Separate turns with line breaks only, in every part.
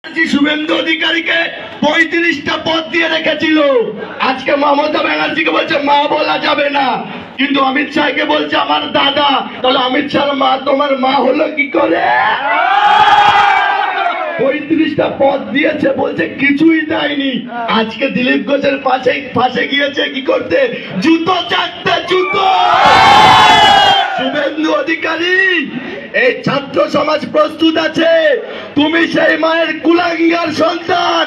শুভেন্দু অধিকারীকে ৩৫টা পদ দিয়ে রেখেছিল। আজকে মমতা ব্যানার্জিকে বলছে মা বলা যাবে না, কিন্তু অমিত শাহকে বলছে আমার দাদা। তাহলে অমিত শাহর মা তোমার মা হলো কি করে? ৩৫টা পদ দিয়েছে, বলছে কিছুই দেয়নি। আজকে দিলীপ ঘোষের পাশে গিয়েছে কি করতে? জুতো চাটতে, জুতো। শুভেন্দু অধিকারী, এই ছাত্র সমাজ প্রস্তুত আছে, তুমি সেই মায়ের কুলাঙ্গার সন্তান।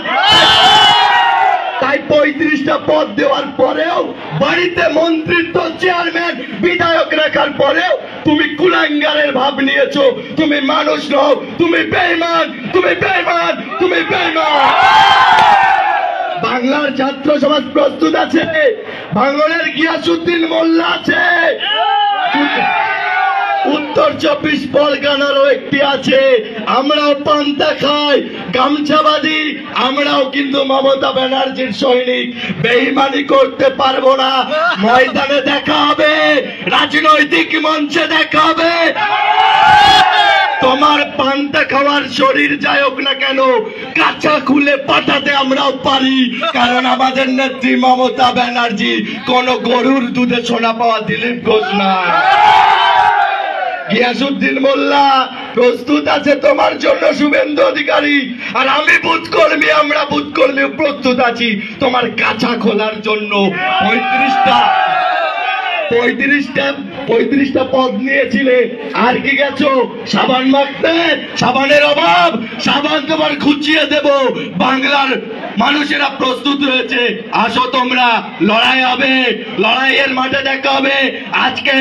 তাই ৩৫টা পদ দেওয়ার পরেও, বাড়িতে মন্ত্রিত্ব, চেয়ারম্যান, বিধায়ক রাখার পরেও তুমি কুলাঙ্গারের ভাব নিয়েছো। তুমি মানুষ নও, তুমি বেঈমান, তুমি বেঈমান, তুমি বেঈমান। বাংলার ছাত্র সমাজ প্রস্তুত আছে, ভাঙড়ের গিয়াসউদ্দিন মোল্লা আছে, উত্তর ২৪ পরগনারও একটি আছে। আমরাও পান্তা খাই, গামছাবাদী, আমরাও কিন্তু মমতা ব্যানার্জির সৈনিক। বেঈমানি করতে পারবো না। ময়দানে দেখা হবে, রাজনৈতিক মঞ্চে দেখা হবে। তোমার পান্তা খাওয়ার শরীর যাই হোক না কেন, কাঁচা খুলে পাঠাতে আমরাও পারি, কারণ আমাদের নেত্রী মমতা ব্যানার্জি কোন গরুর দুধে সোনা পাওয়া দিলীপ ঘোষ না। গিয়াসউদ্দিন মোল্লা প্রস্তুত আছে তোমার জন্য, শুভেন্দু অধিকারী। আর আমি বুথ কর্মী, আমরা বুথ কর্মী প্রস্তুত আছি তোমার কাঁচা খোলার জন্য। ৩৫টা পদ নিয়েছিলে, আর কি গেছো? সাবান মাখতে, সাবানের অভাব, সাবান তোমার খুঁচিয়ে দেব। বাংলার মানুষেরা প্রস্তুত হয়েছে, আসো তোমরা, লড়াই হবে, লড়াইয়ের মাঠে দেখা হবে। আজকে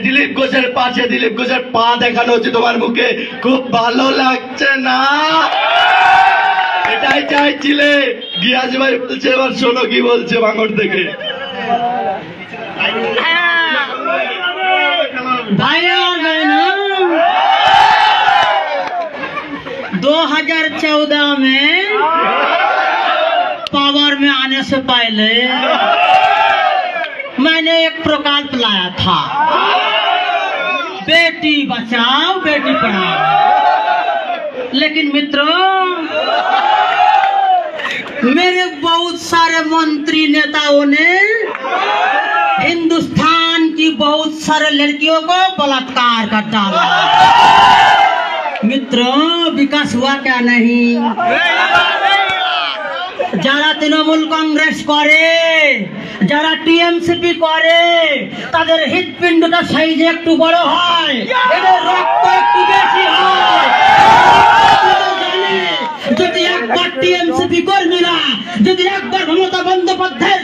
দিলীপ ঘোষের পাশে দিলীপ ঘোষের পা দেখানো হচ্ছে তোমার মুখে, খুব ভালো লাগছে না? এটাই চাইছিলে। গিয়াস ভাই বলছে, এবার শোনো কি বলছে ভাঙড় থেকে।
भाई और बहनों, 2014 में पावर में आने से पहले मैंने एक प्रकल्प लाया था, बेटी बचाओ बेटी पढ़ाओ। लेकिन मित्रों, मेरे बहुत सारे मंत्री नेताओं ने हिंदुस्तान की बहुत सारे लड़कियों को बलात्कार कर डाला। मित्रों, विकास हुआ क्या? नहीं। যারা তৃণমূল কংগ্রেস করে, যারা টিএমসিপি করে, তাদের হৃৎপিণ্ডটা সাইজে একটু বড় হয়, এদের রক্ত একটু বেশি হয়। যদি একবার টিএমসিপি কর্মীরা, যদি একবার মমতা বন্দ্যোপাধ্যায়ের